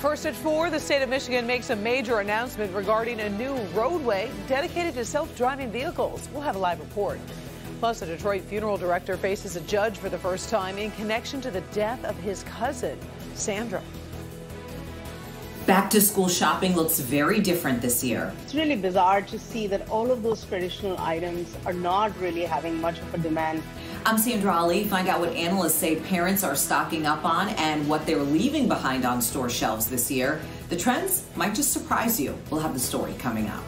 First at 4, the state of Michigan makes a major announcement regarding a new roadway dedicated to self-driving vehicles. We'll have a live report. Plus, a Detroit funeral director faces a judge for the first time in connection to the death of his cousin, Sandra. Back to school shopping looks very different this year. It's really bizarre to see that all of those traditional items are not really having much of a demand. I'm Sandra Ali. Find out what analysts say parents are stocking up on and what they're leaving behind on store shelves this year. The trends might just surprise you. We'll have the story coming up.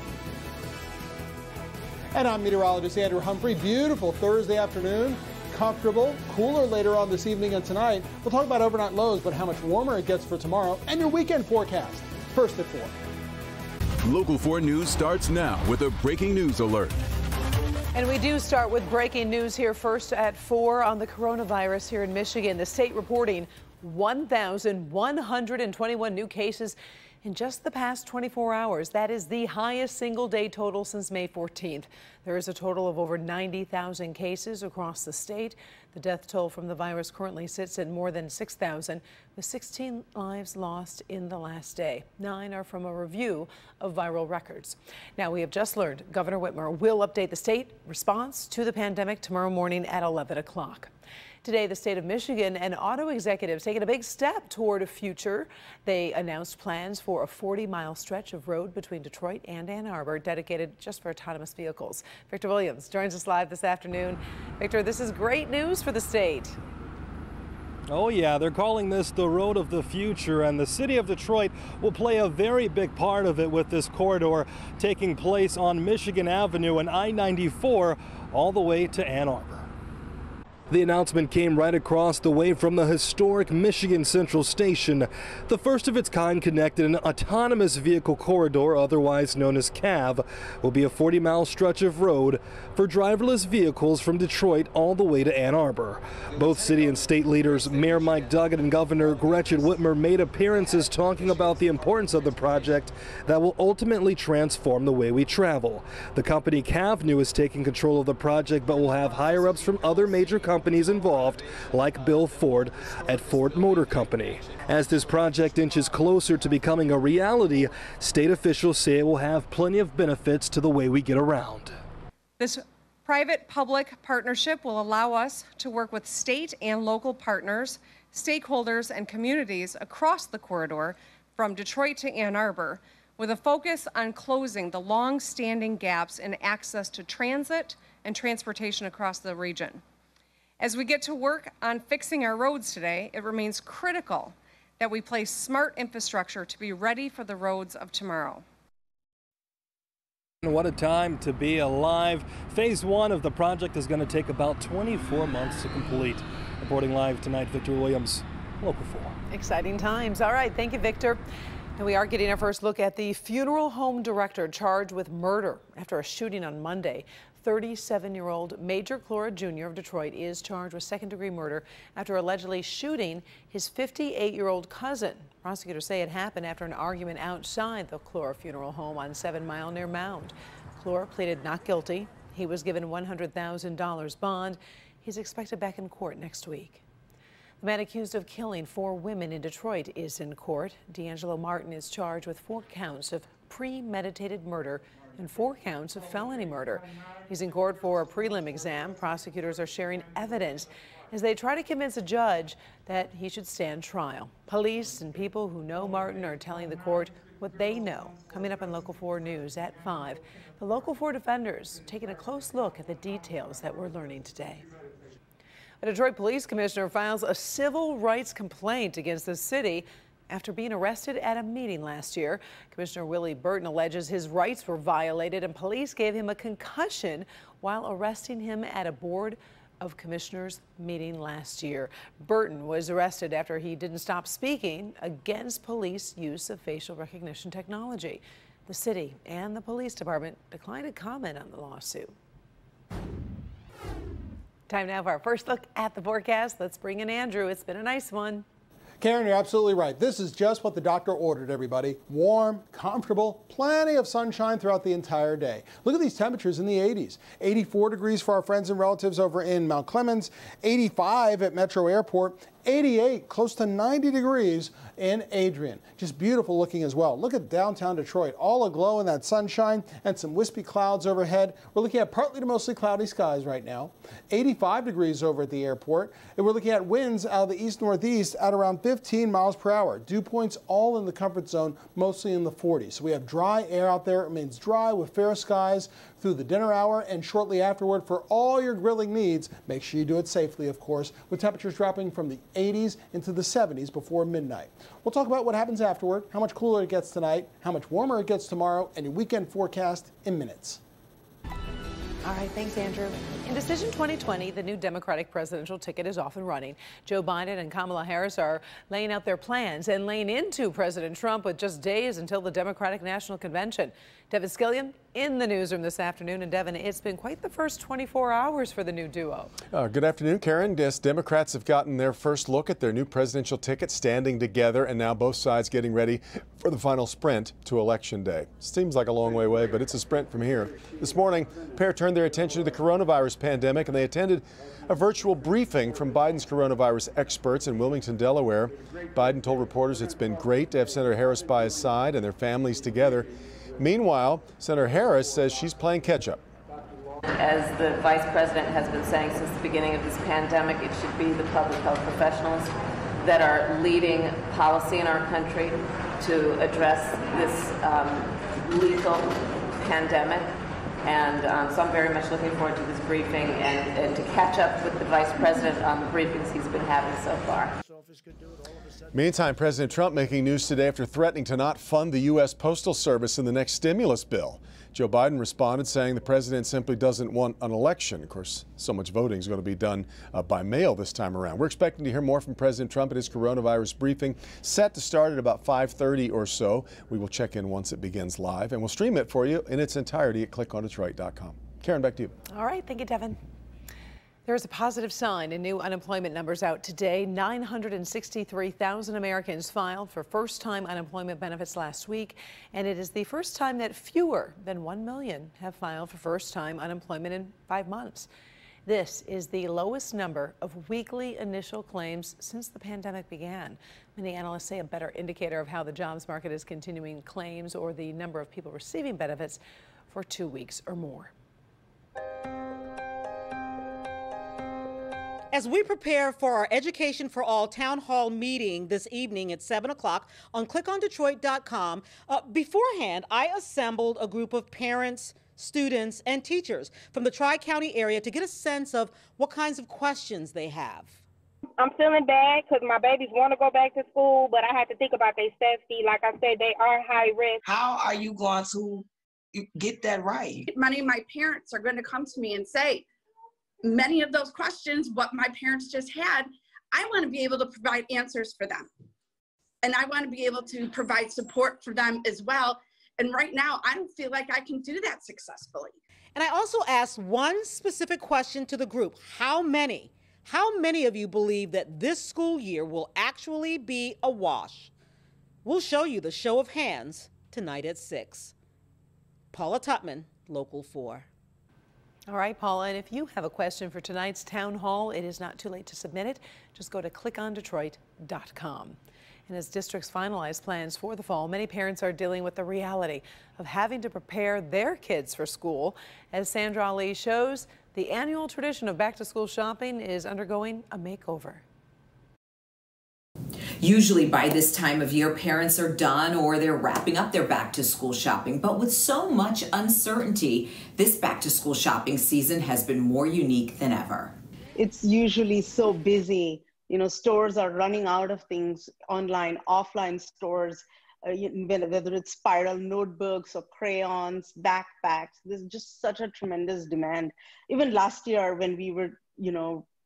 And I'm meteorologist Andrew Humphrey. Beautiful Thursday afternoon. Comfortable, cooler later on this evening and tonight. We'll talk about overnight lows, but how much warmer it gets for tomorrow and your weekend forecast. First at 4. Local 4 News starts now with a breaking news alert. And we do start with breaking news here first at 4 on the coronavirus here in Michigan. The state reporting 1,121 new cases in just the past 24 hours. That is the highest single day total since May 14th. There is a total of over 90,000 cases across the state. The death toll from the virus currently sits at more than 6,000, with 16 lives lost in the last day. 9 are from a review of viral records. Now, we have just learned Governor Whitmer will update the state response to the pandemic tomorrow morning at 11 o'clock. Today, the state of Michigan and auto executives taking a big step toward a future. They announced plans for a 40-mile stretch of road between Detroit and Ann Arbor dedicated just for autonomous vehicles. Victor Williams joins us live this afternoon. Victor, this is great news for the state. Oh yeah, they're calling this the road of the future, and the city of Detroit will play a very big part of it with this corridor taking place on Michigan Avenue and I-94 all the way to Ann Arbor. The announcement came right across the way from the historic Michigan Central Station. The first of its kind connected an autonomous vehicle corridor, otherwise known as CAV, will be a 40-mile stretch of road for driverless vehicles from Detroit all the way to Ann Arbor. Both city and state leaders, Mayor Mike Duggan and Governor Gretchen Whitmer, made appearances talking about the importance of the project that will ultimately transform the way we travel. The company CAVNU is taking control of the project, but will have higher-ups from other major companies involved, like Bill Ford at Ford Motor Company. As this project inches closer to becoming a reality, state officials say it will have plenty of benefits to the way we get around. This private-public partnership will allow us to work with state and local partners, stakeholders, and communities across the corridor from Detroit to Ann Arbor, with a focus on closing the long-standing gaps in access to transit and transportation across the region. As we get to work on fixing our roads today, it remains critical that we place smart infrastructure to be ready for the roads of tomorrow. What a time to be alive. Phase 1 of the project is going to take about 24 months to complete. Reporting live tonight, Victor Williams, Local 4. Exciting times. All right, thank you, Victor. And we are getting our first look at the funeral home director charged with murder after a shooting on Monday. 37-year-old Major Clora Jr. of Detroit is charged with second-degree murder after allegedly shooting his 58-year-old cousin. Prosecutors say it happened after an argument outside the Clora funeral home on 7 Mile near Mound. Clora pleaded not guilty. He was given $100,000 bond. He's expected back in court next week. The man accused of killing 4 women in Detroit is in court. D'Angelo Martin is charged with 4 counts of premeditated murder and 4 counts of felony murder. He's in court for a prelim exam. Prosecutors are sharing evidence as they try to convince a judge that he should stand trial. Police and people who know Martin are telling the court what they know. Coming up on Local 4 News at 5. The Local 4 defenders taking a close look at the details that we're learning today. A Detroit police commissioner files a civil rights complaint against the city after being arrested at a meeting last year. Commissioner Willie Burton alleges his rights were violated and police gave him a concussion while arresting him at a Board of Commissioners meeting last year. Burton was arrested after he didn't stop speaking against police use of facial recognition technology. The city and the police department declined to comment on the lawsuit. Time now for our first look at the forecast. Let's bring in Andrew. It's been a nice one. Karen, you're absolutely right. This is just what the doctor ordered, everybody. Warm, comfortable, plenty of sunshine throughout the entire day. Look at these temperatures in the 80s. 84 degrees for our friends and relatives over in Mount Clemens, 85 at Metro Airport, 88, close to 90 degrees in Adrian. Just beautiful looking as well. Look at downtown Detroit, all aglow in that sunshine and some wispy clouds overhead. We're looking at partly to mostly cloudy skies right now. 85 degrees over at the airport. And we're looking at winds out of the east-northeast at around 15 miles per hour. Dew points all in the comfort zone, mostly in the 40s. So we have dry air out there. It remains dry with fair skies through the dinner hour and shortly afterward. For all your grilling needs, make sure you do it safely, of course, with temperatures dropping from the 80s into the 70s before midnight. We'll talk about what happens afterward, how much cooler it gets tonight, how much warmer it gets tomorrow, and your weekend forecast in minutes. All right, thanks, Andrew. In Decision 2020, the new Democratic presidential ticket is off and running. Joe Biden and Kamala Harris are laying out their plans and laying into President Trump with just days until the Democratic National Convention. Devin Scillian in the newsroom this afternoon. And Devin, it's been quite the first 24 hours for the new duo. Good afternoon, Karen. Yes, Democrats have gotten their first look at their new presidential ticket, standing together, and now both sides getting ready for the final sprint to Election Day. Seems like a long way away, but it's a sprint from here. This morning, the pair turned their attention to the coronavirus pandemic, and they attended a virtual briefing from Biden's coronavirus experts in Wilmington, Delaware. Biden told reporters it's been great to have Senator Harris by his side and their families together. Meanwhile, Senator Harris says she's playing catch-up. As the vice president has been saying since the beginning of this pandemic, it should be the public health professionals that are leading policy in our country to address this lethal pandemic. And so I'm very much looking forward to this briefing and to catch up with the vice president on the briefings he's been having so far. Meantime, President Trump making news today after threatening to not fund the U.S. Postal Service in the next stimulus bill. Joe Biden responded saying the president simply doesn't want an election. Of course, so much voting is going to be done by mail this time around. We're expecting to hear more from President Trump at his coronavirus briefing, set to start at about 5:30 or so. We will check in once it begins live, and we'll stream it for you in its entirety at clickondetroit.com. Karen, back to you. All right. Thank you, Devin. There's a positive sign in new unemployment numbers out today. 963,000 Americans filed for first-time unemployment benefits last week, and it is the first time that fewer than 1 million have filed for first-time unemployment in 5 months. This is the lowest number of weekly initial claims since the pandemic began. Many analysts say a better indicator of how the jobs market is continuing claims or the number of people receiving benefits for 2 weeks or more. As we prepare for our Education for All town hall meeting this evening at 7 o'clock on clickondetroit.com, beforehand, I assembled a group of parents, students, and teachers from the Tri-County area to get a sense of what kinds of questions they have. I'm feeling bad because my babies want to go back to school, but I have to think about their safety. Like I said, they are high risk. How are you going to get that right? Many of my parents are going to come to me and say, many of those questions, what my parents just had, I want to be able to provide answers for them. And I want to be able to provide support for them as well. And right now, I don't feel like I can do that successfully. And I also asked one specific question to the group. How many of you believe that this school year will actually be a wash? We'll show you the show of hands tonight at 6. Paula Tutman, Local 4. All right, Paula, and if you have a question for tonight's town hall, it is not too late to submit it. Just go to clickondetroit.com. And as districts finalize plans for the fall, many parents are dealing with the reality of having to prepare their kids for school. As Sandra Ali shows, the annual tradition of back-to-school shopping is undergoing a makeover. Usually by this time of year, parents are done or they're wrapping up their back-to-school shopping. But with so much uncertainty, this back-to-school shopping season has been more unique than ever. It's usually so busy. You know, stores are running out of things, online, offline stores, whether it's spiral notebooks or crayons, backpacks. There's just such a tremendous demand. Even last year when we were,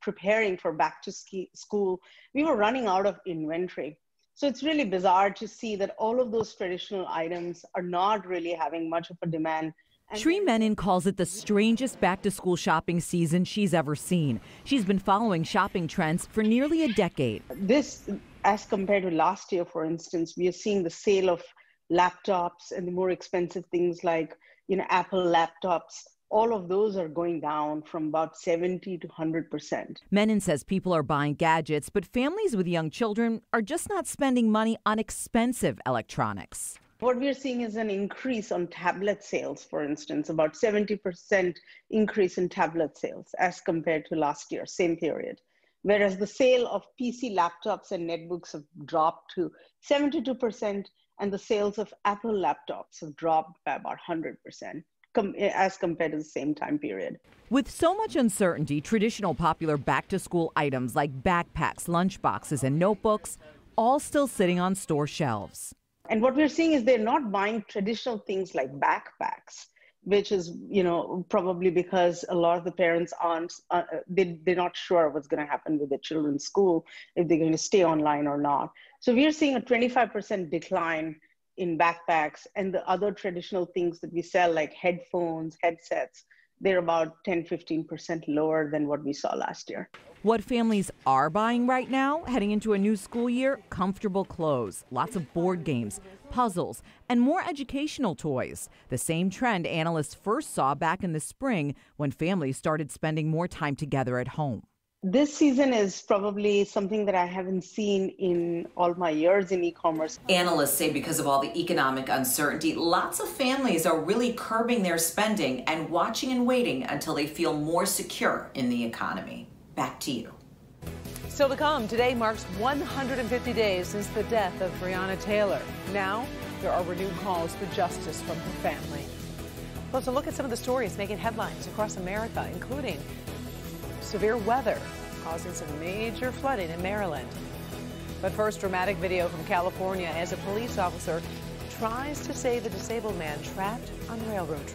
preparing for back to school, we were running out of inventory. So it's really bizarre to see that all of those traditional items are not really having much of a demand. Shree Menon calls it the strangest back-to-school shopping season she's ever seen. She's been following shopping trends for nearly a decade. This, as compared to last year, for instance, we are seeing the sale of laptops and the more expensive things like, Apple laptops all of those are going down from about 70 to 100%. Menon says people are buying gadgets, but families with young children are just not spending money on expensive electronics. What we're seeing is an increase on tablet sales, for instance, about 70% increase in tablet sales as compared to last year, same period. Whereas the sale of PC laptops and netbooks have dropped to 72%, and the sales of Apple laptops have dropped by about 100%. As compared to the same time period. With so much uncertainty, traditional popular back-to-school items like backpacks, lunchboxes, and notebooks all still sitting on store shelves. And what we're seeing is they're not buying traditional things like backpacks, which is, probably because a lot of the parents aren't, they're not sure what's going to happen with their children's school, if they're going to stay online or not. So we're seeing a 25% decline in backpacks, and the other traditional things that we sell like headphones, headsets, they're about 10-15% lower than what we saw last year. What families are buying right now, heading into a new school year, comfortable clothes, lots of board games, puzzles, and more educational toys. The same trend analysts first saw back in the spring when families started spending more time together at home. This season is probably something that I haven't seen in all my years in e-commerce. Analysts say because of all the economic uncertainty, lots of families are really curbing their spending and watching and waiting until they feel more secure in the economy. Back to you. Still to come, today marks 150 days since the death of Breonna Taylor. Now, there are renewed calls for justice from her family. Plus, a look at some of the stories making headlines across America, including severe weather causing some major flooding in Maryland. But first, dramatic video from California as a police officer tries to save a disabled man trapped on railroad tracks.